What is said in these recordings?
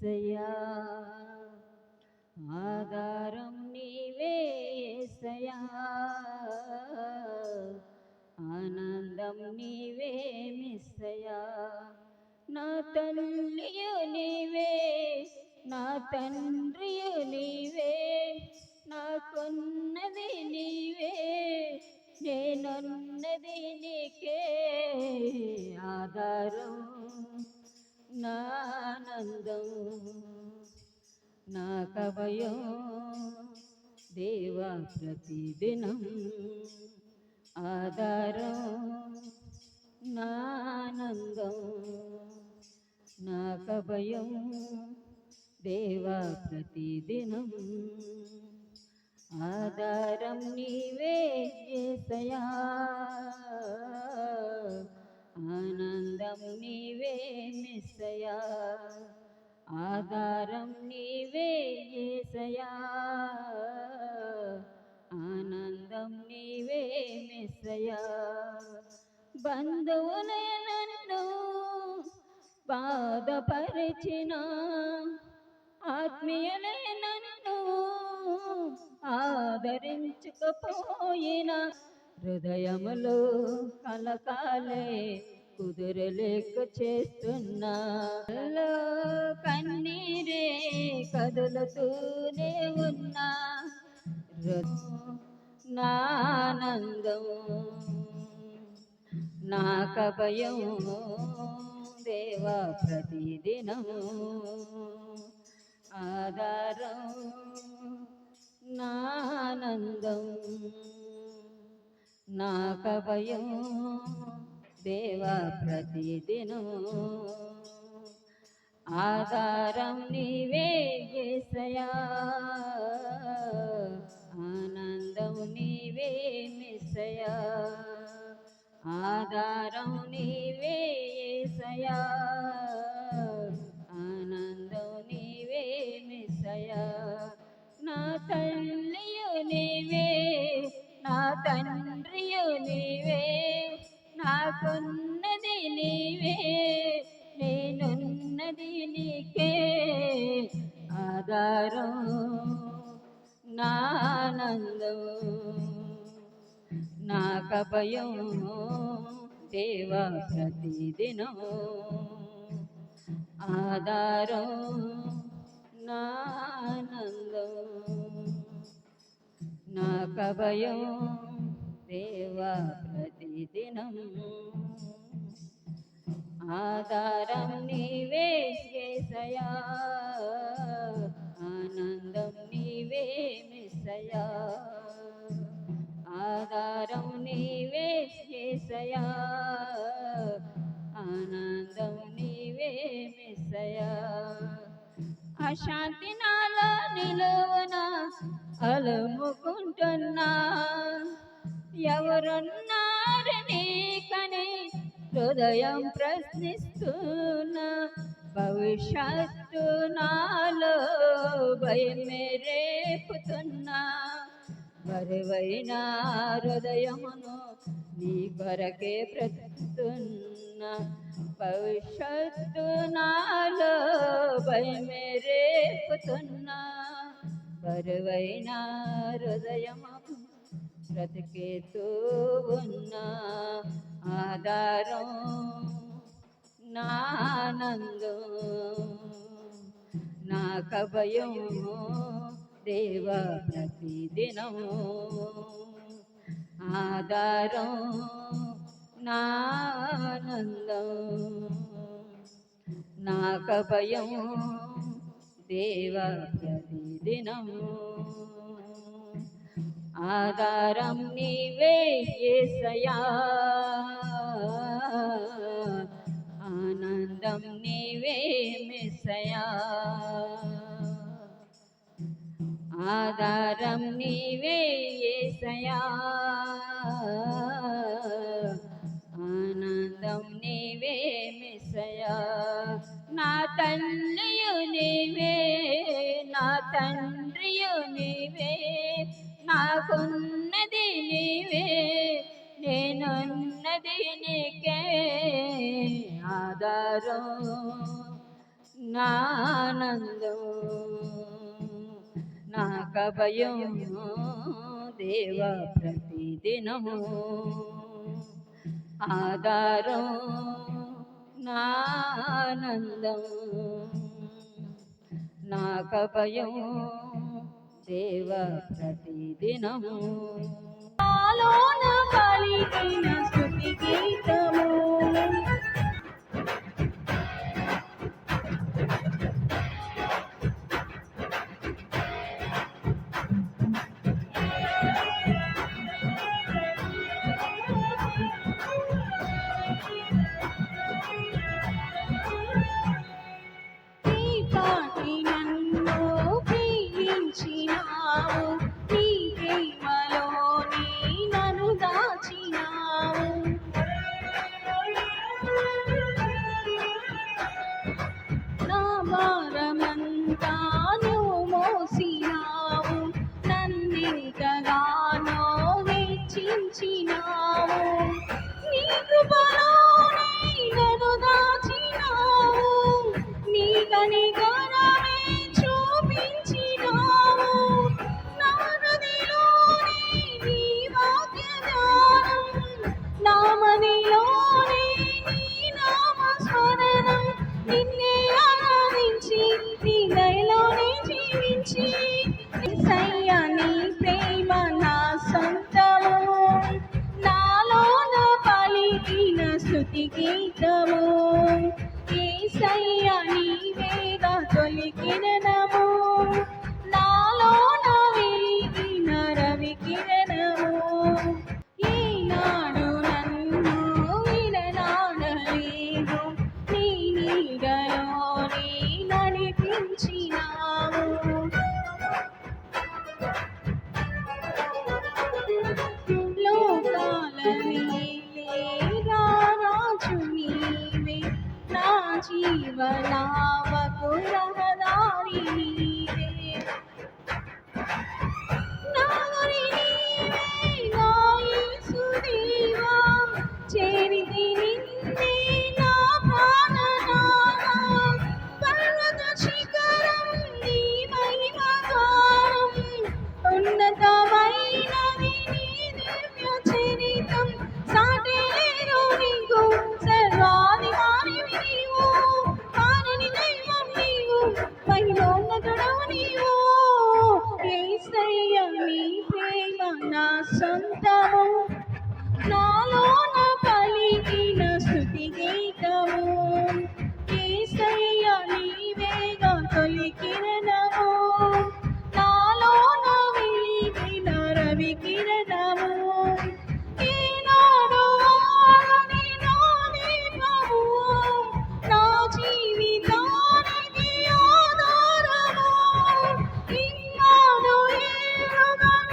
యేసయ్యా ఆధారం నీవే యేసయ్యా ఆనందం నీవే మిస్సయ్యా నా తల్లియు నీవే నా తండ్రియు నీవే నాకున్నది నీవే నేనున్నది నీకే ఆధారం నా ఆనందం నా కభయం దేవా ప్రతిదినం ఆధారం నా ఆనందం నా కభయం దేవా ప్రతిదినం ఆధారం నీవే యేసయ్యా ఆనందం నీవే మిస్సయ్యా ఆధారం నీవే యేసయ్యా ఆనందం నీవే మిస్సయ్యా బంధువులే నన్ను బాధపరిచిన ఆత్మీయులే నన్ను ఆదరించకపోయిన హృదయములో కలకాలే కుదురలేక చేస్తున్నా కన్నీరే కదులుతూనే ఉన్నా నా ఆనందం నా కభయం దేవా ప్రతిదినం ఆధారం నా ఆనందం నా కభయం దేవా ప్రతిదినం ఆధారం నీవే యేసయ్యా ఆనందం నీవే మిస్సయ్యా ఆధారం నీవే యేసయ్యా ఆనందం నీవే మిస్సయ్యా నా తల్లియు నీవే నా తండ్రియు నీవే నాకున్నది నీవే నేనున్నది నీకే ఆధారం నా ఆనందం నా కభయం దేవా ప్రతిదినం ఆధారం నా ఆనందం నా కభయం దేవా ప్రతిదినం ఆధారం నీవే యేసయ్యా ఆనందం నీవే మిస్సయ్యా ఆధారం నీవే యేసయ్యా ఆనందం నీవే మిస్సయ్యా అశాంతి నాలో నిలువున అలుముకుంటున్నా ఎవరున్నారు నీకని హృదయం ప్రశ్నిస్తున్నా భవిష్యత్తు నాలో భయమే రేపుతున్నా బరువైన హృదయమును నీ కొరకే బ్రతుకుతున్నా భవిష్యత్తు నాలో భయమే రేపుతున్నా బరువైన హృదయము బ్రతికేతూ ఉన్నా ఆధారం నా ఆనందం నా కభయం దేవా ప్రతిదినం ఆధారం నా ఆనందం నా కభయం దేవా ప్రతిదినం ఆధారం నీవే యేసయ్యా ఆనందం నీవే మిస్సయ్యా ఆధారం నీవే యేసయ్యా ఆనందం నీవే మిస్సయ్యా నా తల్లియు నీవే నా తండ్రియు నీవే నాకున్నది నీవే నేనున్నది నీకే ఆధారం నా ఆనందం నాక భయం దేవ ప్రతిదినము ఆధారం నా ఆనందం నాక భయం దేవ ప్రతిదినము నాలోన పలికిన స్తుతి గీతము ఈ పాటి నన్ను ప్రేమించినావు నీ ప్రేమలోని నన్ను దాచినావు నా భారమంతా నువ్వు మోసినావు నన్నెంతగానో హెచ్చించినావు నీ కృపలోనే నన్ను దాచినావు నీ కనికరమే చూపించినావు నా హృదయలోనే నీ వాక్య ధ్యానం నా మదిలోనే నీ నామ స్మరణం నిన్నే ఆరాధించి నీ దయలోనే జీవించి యేసయ్యా నీ ప్రేమ నా సొంతము నాలోన పలికిన స్తుతి గీతము యేసయ్యా నీవేగా తొలి కిరణము నాలోన వెలిగిన రవి కిరణము ఈనాడు నన్ను విడనాడలేదు నీ నీడలోనే నడిపించినావు లోకాలని రాజు నీవే నా జీవనావకు రహదారి నీవే నా గురి నీవే నా యేసుదేవా చేరితి నిన్నే నా ప్రాణనాథా పర్వత శిఖరం నీ మహిమ గానం ఉన్నతమైనది నీ దివ్య చరితం సాటి లేరు నీకు సర్వాధికారివి నీవు కారణి దైవం నీవు మహిమోన్నతుడవు నీవు యేసయ్యా నీ ప్రేమ నా సొంతము నాలోన పలికిన స్తుతి గీతము యేసయ్యా నీవేగా తొలి కిరణము నాలోన వెలిగిన రవి కిరణము ఈనాడు ఆగని నా దీపము నా జీవితానికి ఆధారము ఇన్నాడు ఏలుగా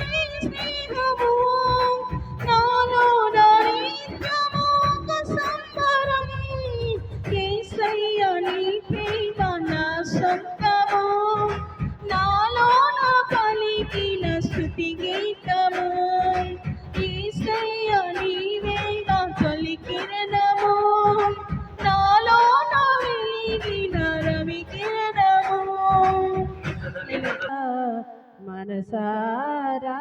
నీ స్నేహము నాలోన నిత్యము ఒక సంబరం యేసయ్యా నీ ప్రేమ నా సొంతము నాలోన పలికిన స్తుతి గీతము యేసయ్యా నీవేగా తొలి కిరణము నాలోన వెలిగిన రవి కిరణము మనసారా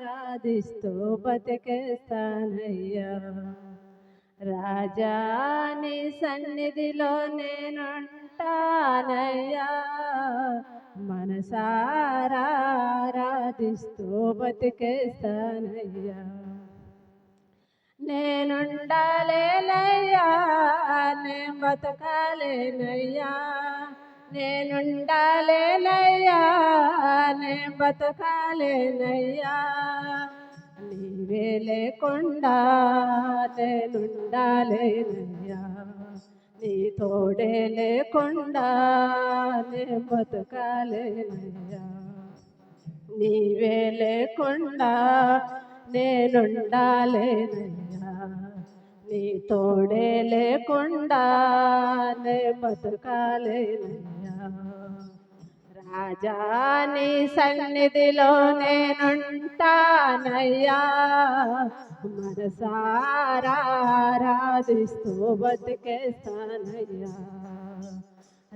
రాధిస్తూ బతికేస్తానయ్యా రాజాని సన్నిధిలో నేనుంటానయ్యా మనసారా రాధిస్తూ బతికేస్తానయ్యా నేనుండాలేనయ్యా నే బతకాలేనయ్యా నేనుండాలేనయ్యా నే బతకాలేనయ్యా నీవే లేకుండా నేనుండాలేనయ్యా నీ తోడే లేకుండా నే బతకాలేనయ్యా నీవే లేకుండా నేనుండాలేనయ్యా నీ తోడే లేకుండా నే బతకాలేనయ్యా రాజా నీ సన్నిధిలో నేనుంటానయ్యా మనసారా ఆరాధిస్తూ బతికేస్తానయ్యా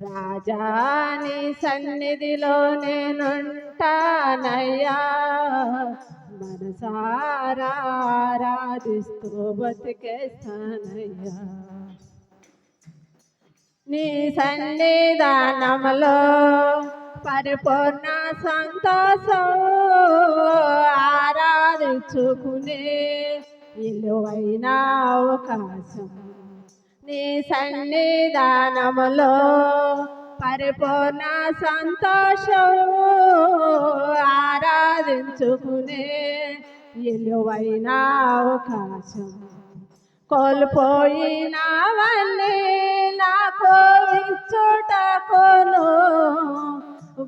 రాజాని సన్నిధిలో నేనుంటానయ్యా మనసారా ఆరాధిస్తూ బతికేస్తానయ్యా నీ సన్నిధానములో పరిపూర్ణ సంతోషం ఆరాధించుకునే విలువైన అవకాశం నీ సన్నిధానములో పరిపూర్ణ సంతోషం ఆరాధించుకునే విలువైన అవకాశం కోల్పోయినవన్నీ నాకు ఇచ్చుటకును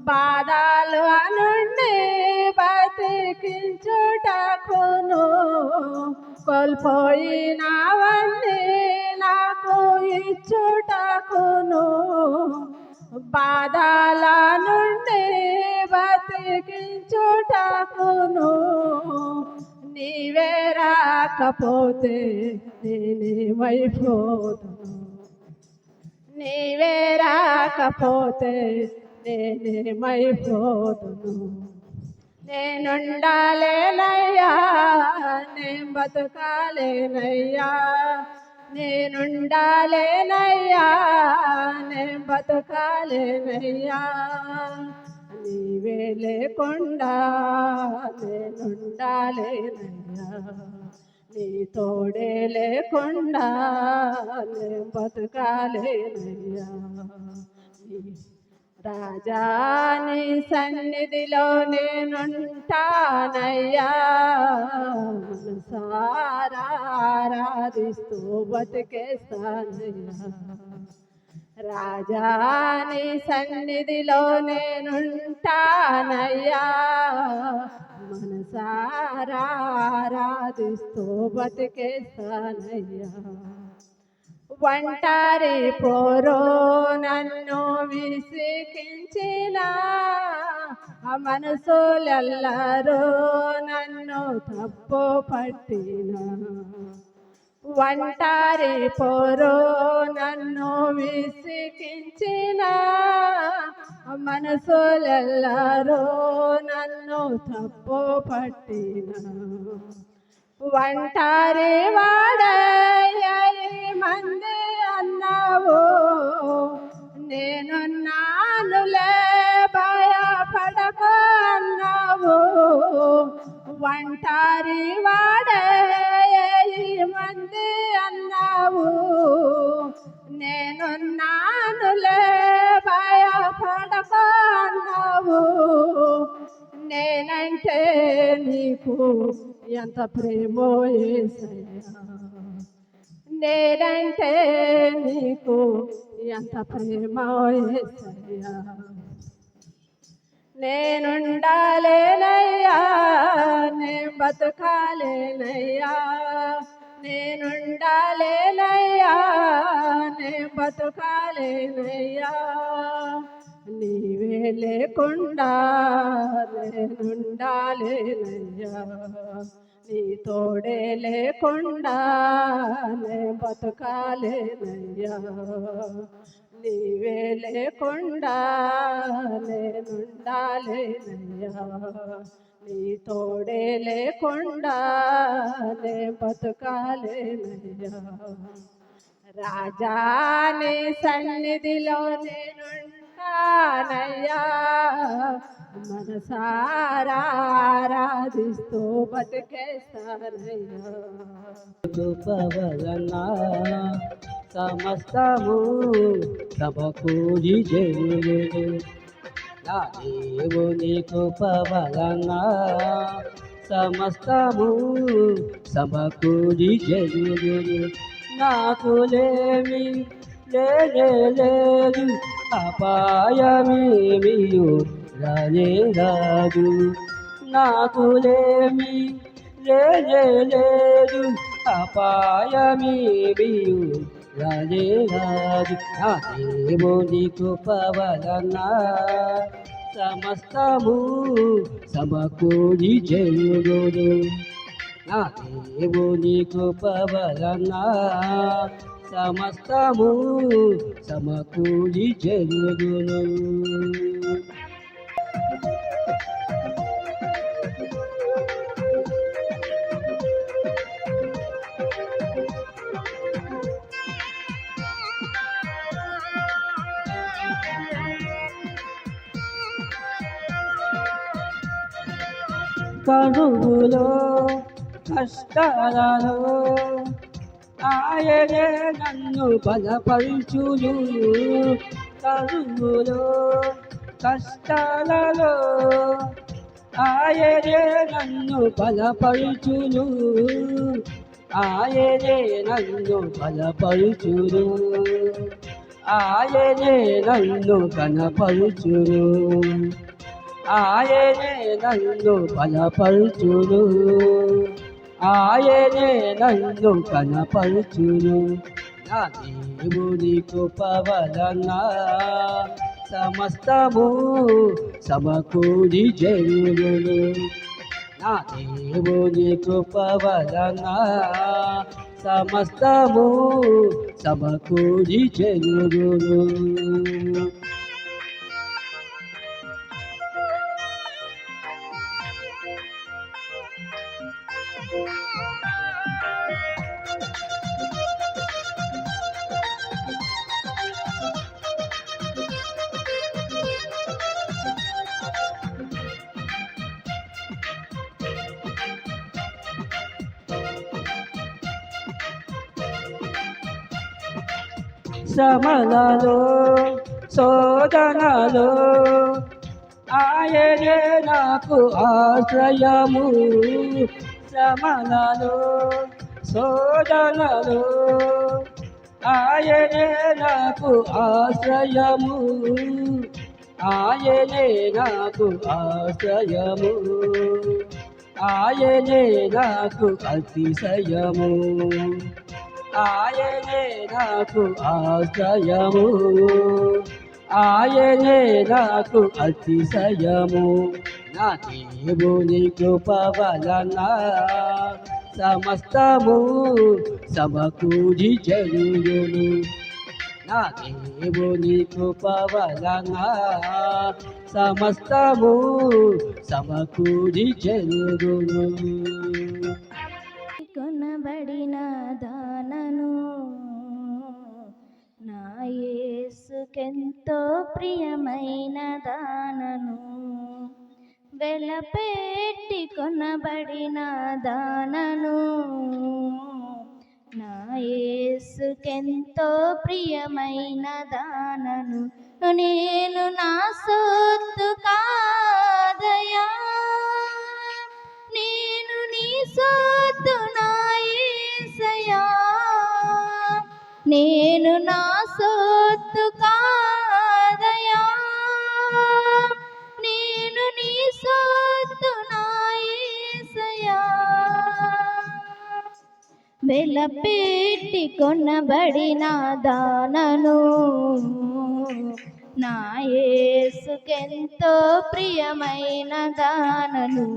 బాధల నుండి బతికించుటకును కోల్పోయినవన్నీ నాకు ఇచ్చుటకును బాధల నుండి బతికించుటకును నీవే రాకపోతే నేనేమైపోదును నీవే రాకపోతే నేనేమైపోదును నేనుండాలేనయ్యా నేను బతకాలేనయ్యా నేనుండాలేనయ్యా నేను బతకాలేనయ్యా నీవే లేకుండా నేనుండాలేనయ్యా నీ తోడే లేకుండా నేను బతకాలేనయ్యా రాజా నీ సన్నిధిలో నేనుంటానయ్యా మనసారా ఆరాధిస్తూ బతికేస్తానయ్యా రాజా నీ సన్నిధిలో నేనుంటానయ్యా మనసారా ఆరాధిస్తూ బతికేస్తానయ్యా ఒంటరి పోరో నన్ను విసికించిన మనసులెల్లరూ నన్ను తప్పు పట్టిన ఒంటరి పోరో నన్ను విసికించిన మనసులెల్లరూ నన్ను తప్పు పట్టిన ఒంటరి వాడయ్యా మంది అన్నావు నేనున్నానులే భయపడకు అన్నావు ఒంటరి వాడయ్యా మంది అన్నావు నేనున్నానులే భయపడకు అన్నావు నేనంటే నీకు ఎంత ప్రేమో యేసయ్యా నేనంటే నీకు ఎంత ప్రేమో యేసయ్యా నేనుండాలేనయ్యా నేను బతకాలేనయ్యా నేనుండాలేనయ్యా నేను బతకాలేనయ్యా నీవే లేకుండా నేనుండాలేనయ్యా నీ తోడే లేకుండా నే బతకాలేనయ్యా నీవే లేకుండా నేనుండాలేనయ్యా నీ తోడే లేకుండా నే బతకాలేనయ్యా రాజా నీ సన్నిధిలో నేనుంటానయ్యా మనసారా ఆరాధిస్తూ బతికేస్తానయ్యా కృపవలన సమస్తము సమకూరి చేయును నా దేవుని కృపవలన సమస్తము సమకూరి చేయును నాకు లేమి లేదు అపాయమేమియు రానే రాదు నాకు లేమి లేదు అపాయమేమియు రానే రాదు నా దేవుని కృపవలన సమస్తము సమకూరి చేయును నా దేవుని కృపవలన సమస్తము సమకూడి జరుగును. కరువులో కష్టాలలో ఆయనే నన్ను బలపరుచును. కరువులో కష్టాలలో ఆయనే నన్ను బలపరుచును. ఆయనే నన్ను బలపరుచును. ఆయనే నన్ను కనపరుచును. ఆయనే నన్ను బలపరుచును. ఆయనే నన్ను కనపరుచును. నా దేవుని కృప వలన సమస్తము సమకూడి జరుగును. నా దేవుని కృప వలన సమస్తము సమకూడి జరుగును. శ్రమలలో శోధనలో ఆయనే నాకు ఆశ్రయము. శ్రమలలో శోధనలో ఆయనే నాకు ఆశ్రయము. ఆయనే నాకు ఆశ్రయము. ఆయనే నాకు అతిశయము. ఆయనే నాకు ఆశ్రయము. ఆయనే నాకు అతిశయము. నా దేవుని కృప వలన సమస్తము సమకూడి జరుగును. నా దేవుని కృప వలన సమస్తము సమకూడి జరుగును. కొనబడిన దానను నా యేసుకెంతో ప్రియమైన దానను. వెలపెట్టి కొనబడిన దానను నా యేసుకెంతో ప్రియమైన దానను. నేను నా సొత్తు కాదయా, నేను నీ సొత్తు నా యేసయ్యా. నేను నా సొత్తు కాదయా, నేను నీ సొత్తు నా యేసయ్యా. వెలపెట్టి కొనబడిన దానను నా యేసుకెంతో ప్రియమైన దానను.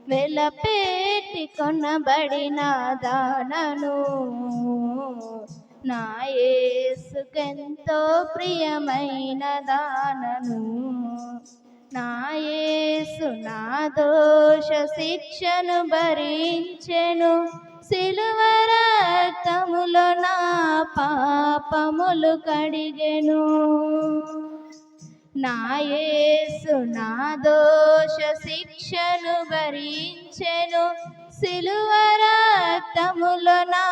వెలపెట్టి కొనబడిన దానను నా యేసుకెంతో ప్రియమైన దానను. నా యేసు నా దోష శిక్షను భరించెను. సిలువ రక్తములో నా పాపములు కడిగెను. నా యేసు నా దోష శిక్షను భరించెను. సిలువ రక్తములో నా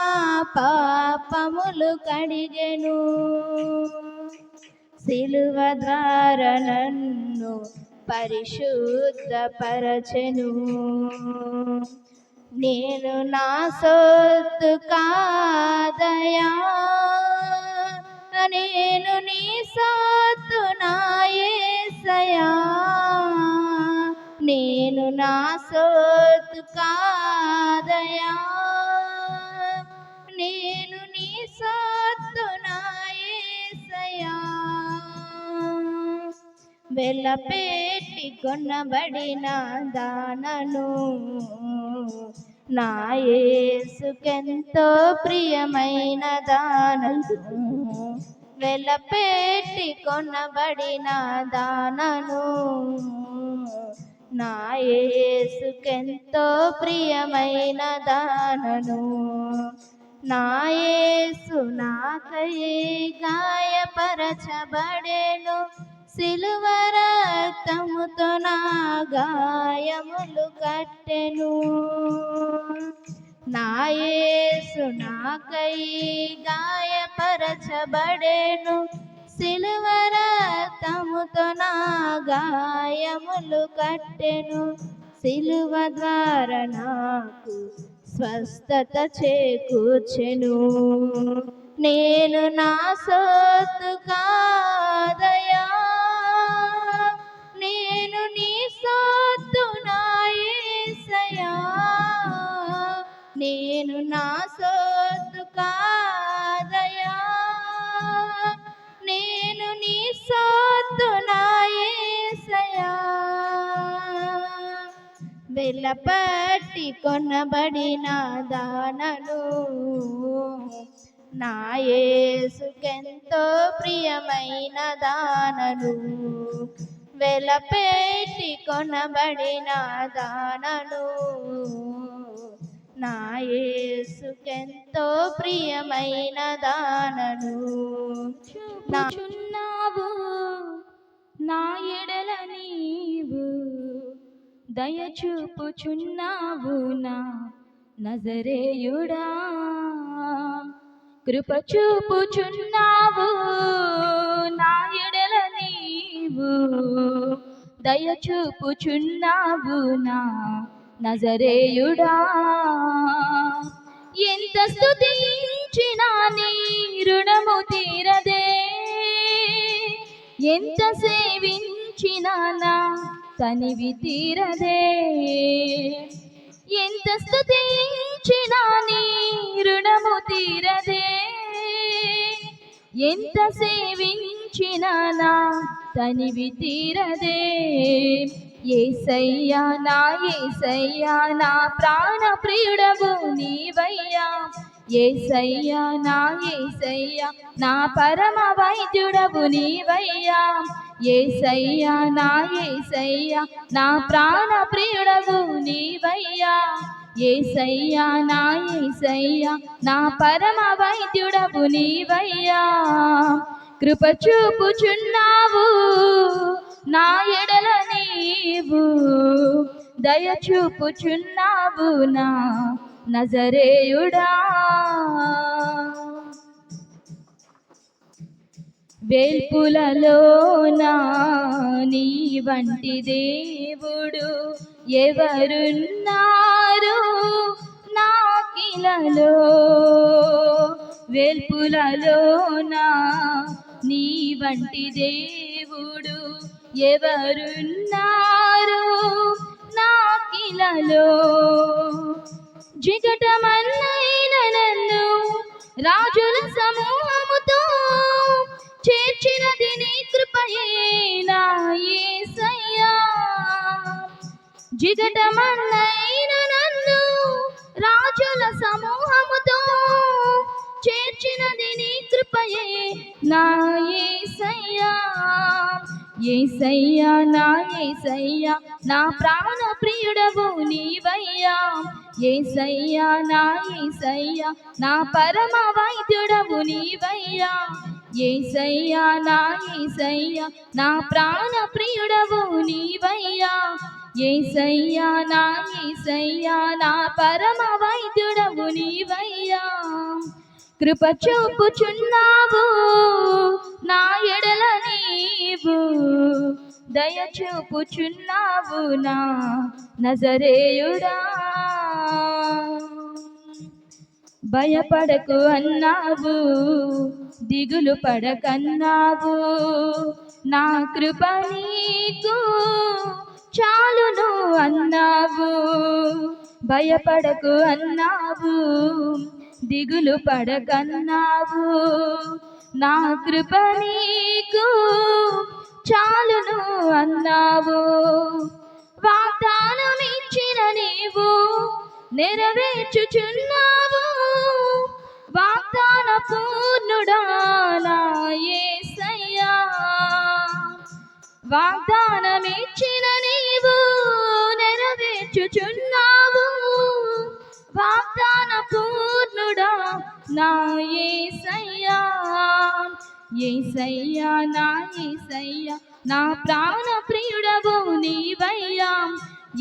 పాపములు కడిగెను. సిలువ ద్వారా నన్ను పరిశుద్ధపరచెను. నేను నా సొత్తు కాదయా, నేను నీ సొత్తు నా యేసయ్యా. నేను నా సొత్తు కాదయా, నేను నీ సొత్తు నా యేసయ్యా. వెలపెట్టి కొనబడిన దానను నా యేసుకెంతో ప్రియమైన దానను వెలపెట్టి కొనబడిన దానను నా యేసుకెంతో ప్రియమైన దానను నా యేసు నాకై గాయపరచబడెను సిలువ రక్తముతో నా గాయములు కట్టెను నా యేసు నాకై గాయపరచబడెను సిలువ రక్తముతో నా గాయములు కట్టెను సిలువ ద్వారా నాకు స్వస్థత చేకూర్చెను నేను నా సొత్తు కాదయా నేను నీ సొత్తు నా యేసయ్యా నేను నా సొత్తు కాదయా నేను నీ సొత్తు నా యేసయ్యా వెలపట్టి కొనబడిన దానను నా యేసుకెంతో ప్రియమైన దానను వెలపెట్టి కొనబడిన దానను నా యేసుకెంతో ప్రియమైన దానను చూపుచున్నావు నా ఎడల నీవు దయ చూపుచున్నావు నా నజరేయుడా కృప చూపుచున్నావు నా ఎడల నీవు దయ చూపుచున్నావు నా నజరేయుడా ఎంత స్తుతించినా నీ రుణము తీరదే ఎంత సేవించినా నా తనివి తీరదే ఎంత స్తుతించినా నీ రుణము తీరదే ఎంత సేవించినా నా తనివి తీరదే యేసయ్యా నా ప్రాణ ప్రియుడవు నీవయ్యా యేసయ్యా నా పరమ వైద్యుడవు నీవయ్యా యేసయ్యా నా ప్రాణ ప్రియుడవు నీవయ్యా యేసయ్యా నా పరమ వైద్యుడవు నీవయ్యా కృప చూపుచున్నావు నా ఎడల నీవు దయ చూపుచున్నావు నా నజరేయుడా వేల్పులలోనా నీ వంటి దేవుడు ఎవరున్నారు నాకిలలో వేల్పులలోనా నీ వంటి దేవుడు ఎవరున్నారు నాకిలలో జిగటమన్నైన నన్ను రాజుల సమూహముతో చేర్చినది నీ కృపయే నా యేసయ్యా జిగటమన్నైన నన్ను రాజుల సమూహముతో చేర్చినది నీ కృపయే నా యేసయ్యా యేసయ్యా నా ప్రాణ ప్రియుడవు నీవయ్యా యేసయ్యా నా పరమ వైద్యుడవు నీవయ్యా యేసయ్యా నా ప్రాణ ప్రియుడవు నీవయ్యా యేసయ్యా నా పరమ వైద్యుడవు నీవయ్యా కృప చూపుచున్నావు నా ఎడల నీవు దయ చూపుచున్నావు నా నజరేయుడా భయపడకు అన్నావు దిగులు పడకన్నావు నా కృప నీకు చాలును అన్నావు భయపడకు అన్నావు దిగులు పడకన్నావు నా కృప నీకు చాలును అన్నావు వాగ్దానం ఇచ్చిన నీవు నెరవేర్చుచున్నావు వాగ్దాన పూర్ణుడా నా యేసయ్యా. వాగ్దానమిచ్చిన నీవు నెరవేర్చుచున్నావు వాగ్దాన పూర్ణుడా నా యేసయ్యా. యేసయ్యా నా యేసయ్యా నా ప్రాణ ప్రియుడవు నీవయ్యా.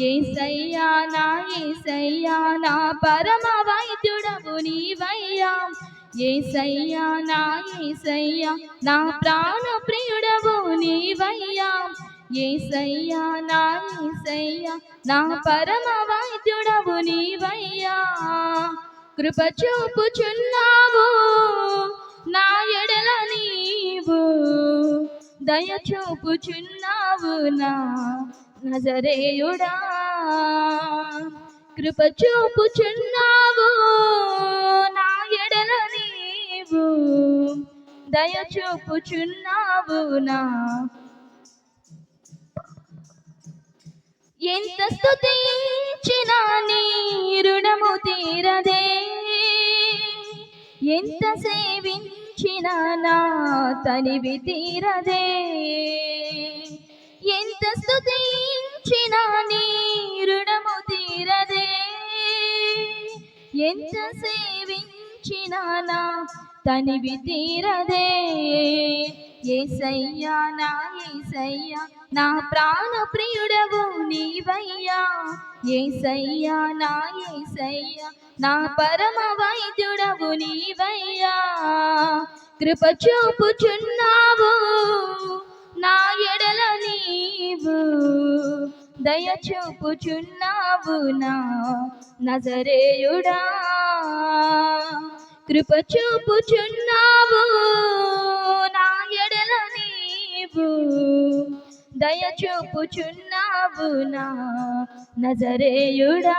యేసయ్యా నా యేసయ్యా నా పరమ వైద్యుడవు నీవయ్యా. యేసయ్యా నా యేసయ్యా నా ప్రాణ ప్రియుడవు నీవయ్యా. యేసయ్యా నా యేసయ్యా నా పరమ వైద్యుడవు నీవయ్యా. కృప చూపుచున్నావు నా ఎడల నీవు దయ చూపుచున్నావు నా నజరేయుడా. కృప చూపుచున్నావు నా ఎడల నీవు దయ చూపుచున్నావు నా. ఎంత స్తుతించిన నీ రుణము తీరదే ఎంత సేవించిన నా తనివి తీరదే. ఎంత స్తుతించిన నీ రుణము తీరదే ఎంత సేవించిన నా తనివి తీరదే. యేసయ్యా నా యేసయ్యా నా ప్రాణ ప్రియుడవు నీవయ్యా. యేసయ్యా నా యేసయ్యా నా పరమ వైద్యుడవు నీవయ్యా. కృప చూపుచున్నావు నా ఎడల నీవు దయ చూపుచున్నావు నా నజరేయుడా. కృప చూపుచున్నావు నా ఎడల నీవు దయ చూపుచున్నావు నా నజరేయుడా.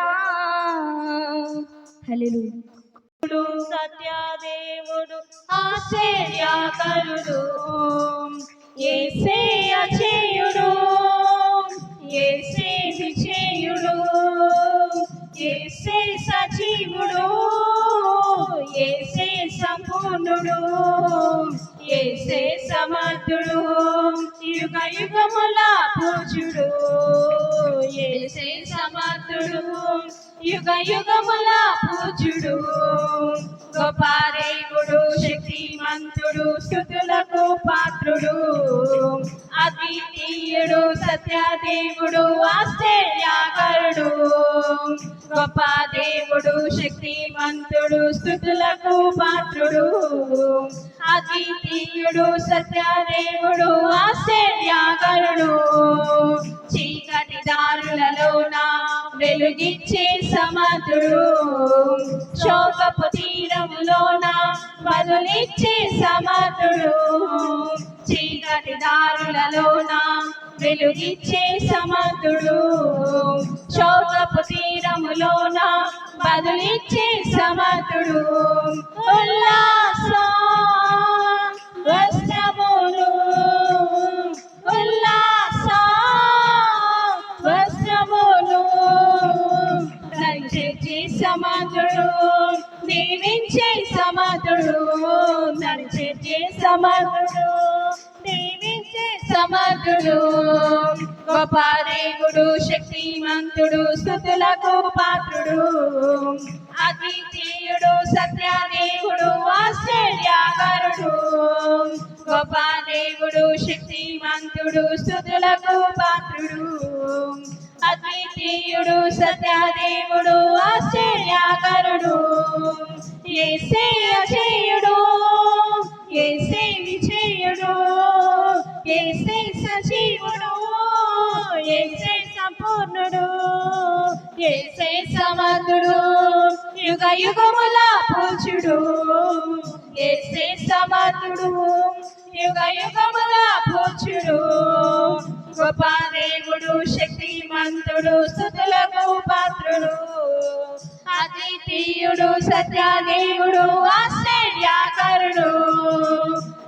హల్లెలూయా. సత్యదేవుడు ఆశ్చర్యకరుడు యేసే అచేయుడు యేసే విజయుడు యేసే సజీవుడు యేసే సంపూర్ణుడు యేసే సమర్థుడు యుగ యుగముల పూజుడు యేసే సమర్థుడు యుగ యుగముల పూజుడు. గొప్ప దేవుడు శక్తిమంతుడు స్తుతులకు పాత్రుడు అద్వితీయుడు సత్యదేవుడు ఆశ్చర్యకరుడు. గొప్ప దేవుడు శక్తిమంతుడు స్తుతులకు పాత్రుడు అద్వితీయుడు సత్యదేవుడు ఆశ్చర్యకరుడు. చీకటి దారులలోన వెలుగిచ్చే సమర్థుడు శోకపు తీరములోన బదులిచ్చే సమర్థుడు. చీకటి దారులలోన వెలుగిచ్చే సమర్థుడు శోకపు తీరములోన బదులిచ్చే సమర్థుడు. ఉల్లాస వస్త్రములు ఉల్లాస వస్త్రములు నడిచే సమర్థుడు దీవించే సమర్థుడు నడిచే సమర్థుడు దీవించే సమర్థుడు. గొప్ప దేవుడు శక్తిమంతుడు స్తుతులకు పాత్రుడు అద్వితీయుడు సత్యదేవుడు ఆశ్చర్యకరుడు. గొప్ప దేవుడు శక్తిమంతుడు స్తుతులకు పాత్రుడు అద్వితీయుడు సత్యదేవుడు ఆశ్చర్యకరుడు. యేసే అజేయుడు యేసే విజయుడు యేసే సజీవుడు యేసే సంపూర్ణుడు యేసే సమర్థుడు యుగ యుగముల పూజుడు యేసే సమర్థుడు యుగ యుగముల పూజుడు. గొప్ప దేవుడు శక్తిమంతుడు స్తుతులకు పాత్రుడు అద్వితీయుడు సత్యదేవుడు ఆశ్చర్యకరుడు.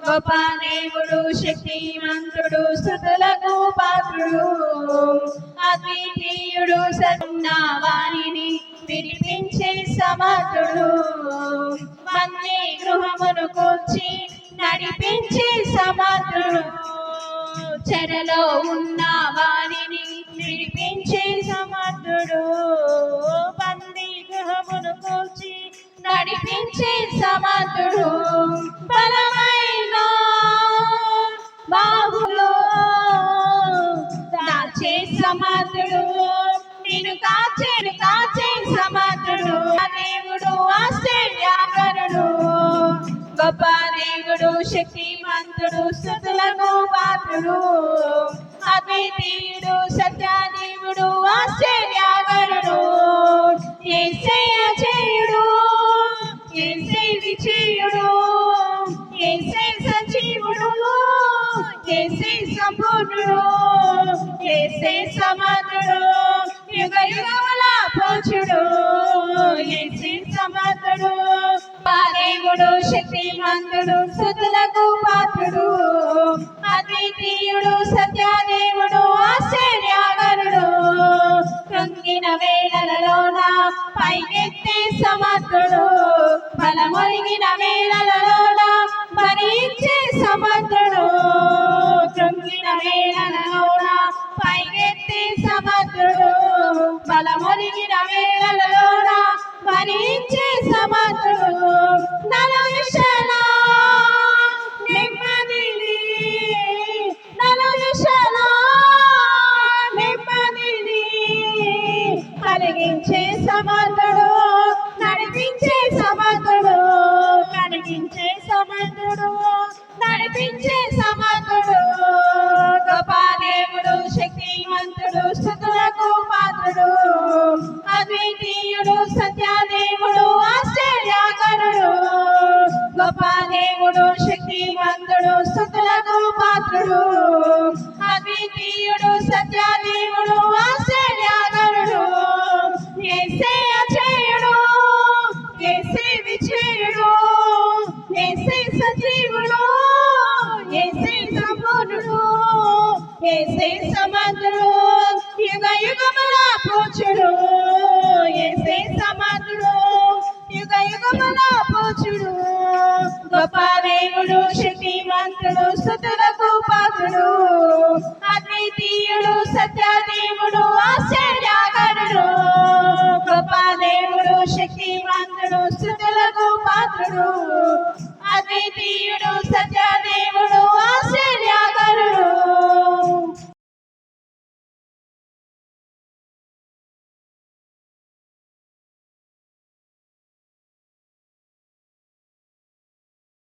గొప్ప దేవుడు శక్తిమంతుడు స్తుతులకు పాత్రుడు అద్వితీయుడు సన్న వారిని విడిపించే సమర్థుడు మంది గృహమును కూర్చి నడిపించే సమర్థుడు చెరలో ఉన్న వారిని విడిపించే సమర్థుడు బందీ గృహమును కూర్చి నడిపించే సమర్థుడు బలమైన బాహులో దాచే సమర్థుడు నిన్ను కాచే సమర్థుడు దేవుడు ఆశ్చర్యకరుడు గొప్ప దేవుడు శక్తిమంతుడు స్తుతులకు పాత్రుడు అద్వితీయుడు సత్యదేవుడు ఆశ్చర్యకరుడు యేసయ్య చేయుడు యేసయ్య విజయుడు యేసయ్య సజీవుడు యేసయ్య సంపూర్ణుడు యేసయ్య సమర్థుడు యుగ యుగముల పూజ్యుడు యేసయ్య సమర్థుడు దేవుడు శక్తిమంతుడు స్తుతులకు పాత్రుడు అద్వితీయుడు సత్యదేవుడు ఆశ్చర్యకరుడు కృంగిన వేళలలోన పైకెత్తే సమర్థుడు బలమొలిగిన వేళలలోన భరించే సమర్థుడు కృంగిన వేళలలోన పైకెత్తే సమర్థుడు బలమొలిగిన వేళలలోన భరించే సమర్థుడు నలవిషణ నెమ్మదిని నలవిషణ నెమ్మదిని కలిగించే సమర్థుడు నడిపించే సమర్థుడు కలిగించే సమర్థుడు నడిపించే సమర్థుడు గొప్ప దేవుడు శక్తిమంతుడు స్తుతులకు పాత్రుడు అద్వితీయుడు సత్యదేవుడు ఆశ్చర్యకరుడు గొప్ప దేవుడు శక్తిమంతుడు స్తుతులకు పాత్రుడు అద్వితీయుడు సత్యదేవుడు ఆశ్చర్యకరుడు యేసయ్య చేయుడు యేసయ్య విజయుడు యేసయ్య సజీవుడు యేసయ్య సంపూర్ణుడు యేసయ్య సమర్థుడు యుగ యుగముల పూజ్యుడు యేసయ్య సమర్థుడు యుగ యుగముల పూజ్యుడు గొప్ప దేవుడు శక్తిమంతుడు స్తుతులకు పాత్రుడు అద్వితీయుడు సత్యదేవుడు ఆశ్చర్యకరుడు గొప్ప దేవుడు శక్తిమంతుడు స్తుతులకు పాత్రుడు అద్వితీయుడు